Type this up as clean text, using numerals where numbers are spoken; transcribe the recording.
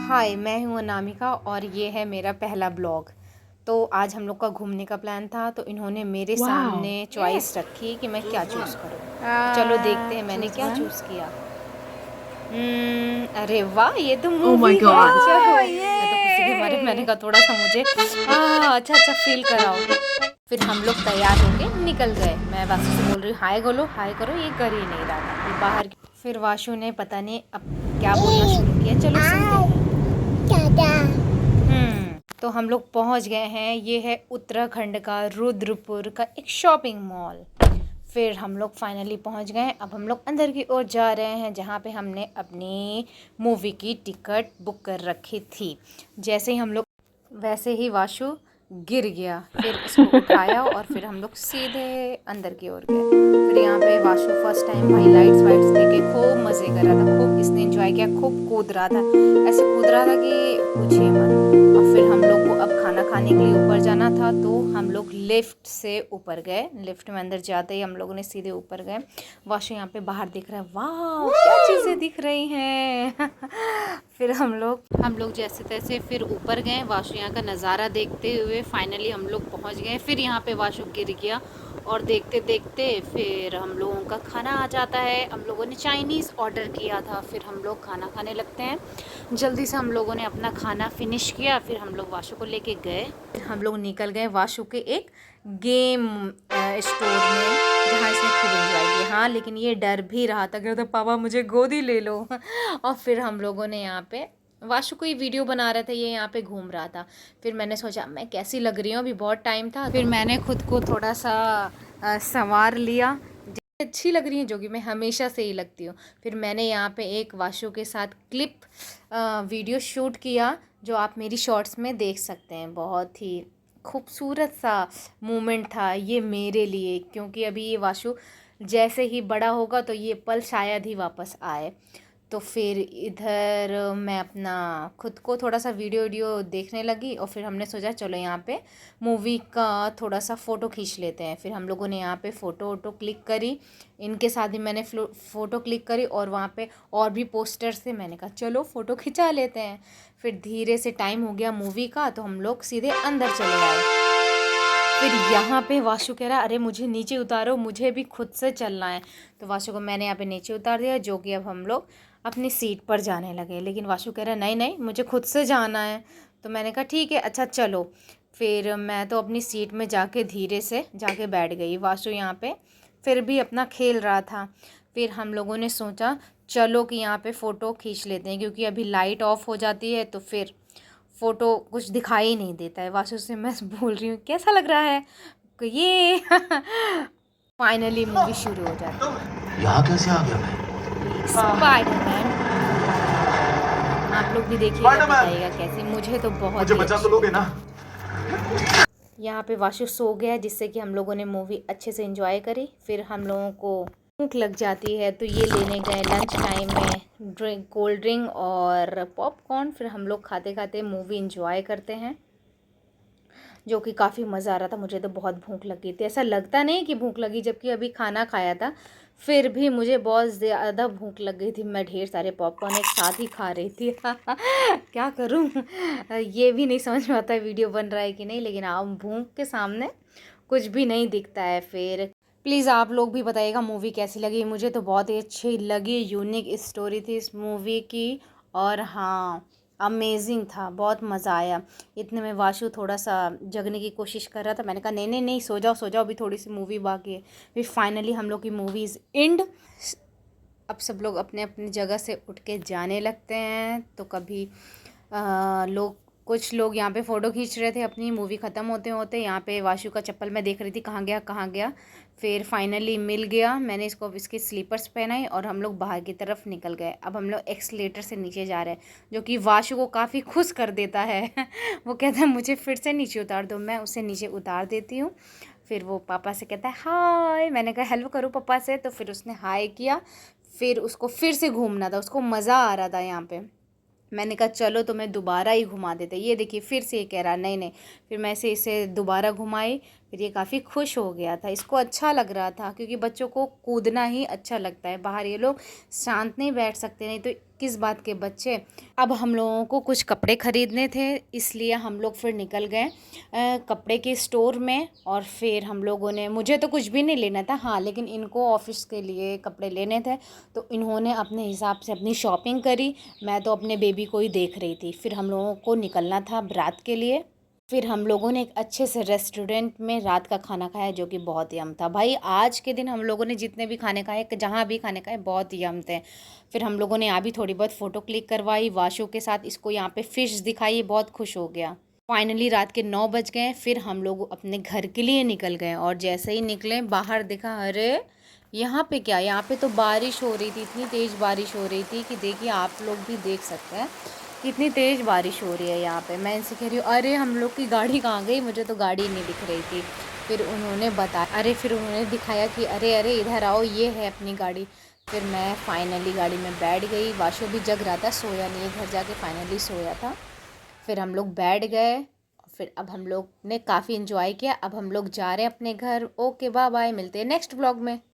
हाय, मैं हूँ अनामिका और ये है मेरा पहला ब्लॉग। तो आज हम लोग का घूमने का प्लान था, तो इन्होंने मेरे सामने Wow. चॉइस रखी कि मैं क्या चूज़ करूँ। तो चलो देखते हैं मैंने Choose क्या one. चूज़ किया। अरे वाह, ये तो Oh my मूवी है। god. चलो, मैं तो खुशी के मारे मैंने कहा थोड़ा सा मुझे अच्छा अच्छा फील कराओ। फिर हम लोग तैयार होके निकल गए। मैं वाशु से बोल रही हूँ हाय बोलो, हाय करो, ये कर ही नहीं रहा था। ये बाहर फिर वाशु ने पता नहीं अब क्या बोलना शुरू किया। चलो सुनते हैं। तो हम लोग पहुंच गए हैं। ये है उत्तराखंड का रुद्रपुर का एक शॉपिंग मॉल। फिर हम लोग फाइनली पहुंच गए। अब हम लोग अंदर की ओर जा रहे हैं, जहां पे हमने अपनी मूवी की टिकट बुक कर रखी थी। जैसे ही हम लोग वैसे ही वाशु गिर गया। फिर उसको उठाया और फिर हम लोग सीधे अंदर की ओर गए। फिर यहाँ पे वाशु फर्स्ट टाइम भाई लाइट्स वाइट्स देखे खूब मज़े कर रहा था, खूब इसने एंजॉय किया, खूब कूद रहा था, ऐसे कूद रहा था कि पूछिए मत। और फिर हम लोग को अब खाना खाने के लिए ऊपर जाना था, तो हम लोग लिफ्ट से ऊपर गए। लिफ्ट में अंदर जाते ही हम लोगों ने सीधे ऊपर गए। वाशु यहाँ पे बाहर दिख रहा है, वाह क्या चीज़ें दिख रही हैं। फिर हम लोग जैसे तैसे फिर ऊपर गए। वाशु यहाँ का नज़ारा देखते हुए फाइनली हम लोग पहुँच गए। फिर यहाँ पे वाशु गिर गया और देखते देखते फिर हम लोगों का खाना आ जाता है। हम लोगों ने चाइनीज़ ऑर्डर किया था। फिर हम लोग खाना खाने लगते हैं। जल्दी से हम लोगों ने अपना खाना फिनिश किया। फिर हम लोग वाशु को लेके गए। हम लोग निकल गए वाशु के एक गेम स्टोर में, जहाँ इसने खूब एंजॉय किया। हाँ, लेकिन ये डर भी रहा था, कहता पापा मुझे गोदी ले लो। और फिर हम लोगों ने यहाँ पे वाशु को ही वीडियो बना रहे थे, ये यहाँ पे घूम रहा था। फिर मैंने सोचा मैं कैसी लग रही हूँ, अभी बहुत टाइम था। फिर मैंने खुद को थोड़ा सा संवार लिया, अच्छी लग रही है, जो कि मैं हमेशा से ही लगती हूँ। फिर मैंने यहाँ पे एक वाशु के साथ क्लिप वीडियो शूट किया, जो आप मेरी शॉर्ट्स में देख सकते हैं। बहुत ही खूबसूरत सा मोमेंट था ये मेरे लिए, क्योंकि अभी ये वाशु जैसे ही बड़ा होगा तो ये पल शायद ही वापस आए। तो फिर इधर मैं अपना खुद को थोड़ा सा वीडियो देखने लगी, और फिर हमने सोचा चलो यहाँ पे मूवी का थोड़ा सा फ़ोटो खींच लेते हैं। फिर हम लोगों ने यहाँ पे फ़ोटो वोटो क्लिक करी, इनके साथ ही मैंने फ़ोटो क्लिक करी, और वहाँ पे और भी पोस्टर्स थे। मैंने कहा चलो फ़ोटो खिंचा लेते हैं। फिर धीरे से टाइम हो गया मूवी का, तो हम लोग सीधे अंदर चले आए। फिर यहाँ पे वाशु कह रहा अरे मुझे नीचे उतारो, मुझे भी खुद से चलना है। तो वाशु को मैंने यहाँ पे नीचे उतार दिया, जो कि अब हम लोग अपनी सीट पर जाने लगे। लेकिन वाशु कह रहा नहीं नहीं मुझे खुद से जाना है। तो मैंने कहा ठीक है, अच्छा चलो। फिर मैं तो अपनी सीट में जाके धीरे से जाके बैठ गई। वाशु यहाँ पे फिर भी अपना खेल रहा था। फिर हम लोगों ने सोचा चलो कि यहाँ पे फ़ोटो खींच लेते हैं, क्योंकि अभी लाइट ऑफ हो जाती है तो फिर फ़ोटो कुछ दिखाई ही नहीं देता है। वाशु से मैं बोल रही हूँ कैसा लग रहा है, तो ये फाइनली मूवी शुरू हो जाती है। यहाँ कैसे आ गया मैं? स्पाइडरमैन, आप लोग भी देखिएगा, स्पाइडरमैन, बताइएगा कैसी। मुझे तो बहुत मुझे ही बचा तो अच्छी लोगे लगी। ना? यहाँ पे वाशु सो गया, जिससे कि हम लोगों ने मूवी अच्छे से एंजॉय करी। फिर हम लोगों को भूख लग जाती है, तो ये लेने गए लंच टाइम में कोल्ड ड्रिंक और पॉपकॉर्न। फिर हम लोग खाते खाते मूवी एंजॉय करते हैं, जो कि काफ़ी मज़ा आ रहा था। मुझे तो बहुत भूख लगी थी, ऐसा लगता नहीं कि भूख लगी, जबकि अभी खाना खाया था। फिर भी मुझे बहुत ज़्यादा भूख लग गई थी। मैं ढेर सारे पॉपकॉर्न एक साथ ही खा रही थी। क्या करूं, ये भी नहीं समझ में आता वीडियो बन रहा है कि नहीं, लेकिन आप भूख के सामने कुछ भी नहीं दिखता है। फिर प्लीज़ आप लोग भी बताइएगा मूवी कैसी लगी। मुझे तो बहुत ही अच्छी लगी, यूनिक स्टोरी थी इस मूवी की। और हाँ, अमेजिंग था, बहुत मज़ा आया। इतने में वाशु थोड़ा सा जगने की कोशिश कर रहा था। मैंने कहा नहीं नहीं नहीं, सो जाओ सो जाओ, अभी थोड़ी सी मूवी बाकी है। फिर फाइनली हम लोग की मूवीज़ एंड। अब सब लोग अपने अपनी जगह से उठ के जाने लगते हैं। तो कभी लोग कुछ लोग यहाँ पे फ़ोटो खींच रहे थे अपनी मूवी ख़त्म होते होते। यहाँ पे वाशु का चप्पल मैं देख रही थी कहाँ गया कहाँ गया। फिर फाइनली मिल गया, मैंने इसको इसके स्लीपर्स पहनाए और हम लोग बाहर की तरफ निकल गए। अब हम लोग एक्सलेटर से नीचे जा रहे हैं, जो कि वाशु को काफ़ी खुश कर देता है। वो कहता है मुझे फिर से नीचे उतार दो, मैं उसे नीचे उतार देती हूँ। फिर वो पापा से कहता है हाय, मैंने कहा हेल्प करूँ पापा से, तो फिर उसने हाय किया। फिर उसको फिर से घूमना था, उसको मज़ा आ रहा था यहाँ पे। मैंने कहा चलो तुम्हें दोबारा ही घुमा देते, ये देखिए फिर से ये कह रहा नहीं नहीं। फिर मैं इसे दोबारा घुमाई। फिर ये काफ़ी खुश हो गया था, इसको अच्छा लग रहा था क्योंकि बच्चों को कूदना ही अच्छा लगता है। बाहर ये लोग शांत नहीं बैठ सकते, नहीं तो किस बात के बच्चे। अब हम लोगों को कुछ कपड़े ख़रीदने थे, इसलिए हम लोग फिर निकल गए कपड़े के स्टोर में। और फिर हम लोगों ने, मुझे तो कुछ भी नहीं लेना था, हाँ लेकिन इनको ऑफिस के लिए कपड़े लेने थे, तो इन्होंने अपने हिसाब से अपनी शॉपिंग करी। मैं तो अपने बेबी को ही देख रही थी। फिर हम लोगों को निकलना था बारात के लिए। फिर हम लोगों ने एक अच्छे से रेस्टोरेंट में रात का खाना खाया, जो कि बहुत यम था। भाई आज के दिन हम लोगों ने जितने भी खाने खाए, जहाँ भी खाने खाए, बहुत यम थे। फिर हम लोगों ने यहाँ भी थोड़ी बहुत फ़ोटो क्लिक करवाई वाशु के साथ, इसको यहाँ पे फ़िश दिखाई, बहुत खुश हो गया। फाइनली रात के 9 बज गए, फिर हम लोग अपने घर के लिए निकल गए। और जैसे ही निकले बाहर देखा, अरे यहाँ पे क्या, यहाँ पे तो बारिश हो रही थी, इतनी तेज़ बारिश हो रही थी कि देखिए आप लोग भी देख सकते हैं कितनी तेज़ बारिश हो रही है यहाँ पे। मैं इनसे कह रही हूँ अरे हम लोग की गाड़ी कहाँ गई, मुझे तो गाड़ी नहीं दिख रही थी। फिर उन्होंने फिर उन्होंने दिखाया कि अरे अरे इधर आओ, ये है अपनी गाड़ी। फिर मैं फाइनली गाड़ी में बैठ गई। वाशु भी जग रहा था, सोया नहीं है, घर जाके फाइनली सोया था। फिर हम लोग बैठ गए। फिर अब हम लोग ने काफ़ी इन्जॉय किया। अब हम लोग जा रहे हैं अपने घर। ओके बाय बाय, मिलते हैं नेक्स्ट ब्लॉग में।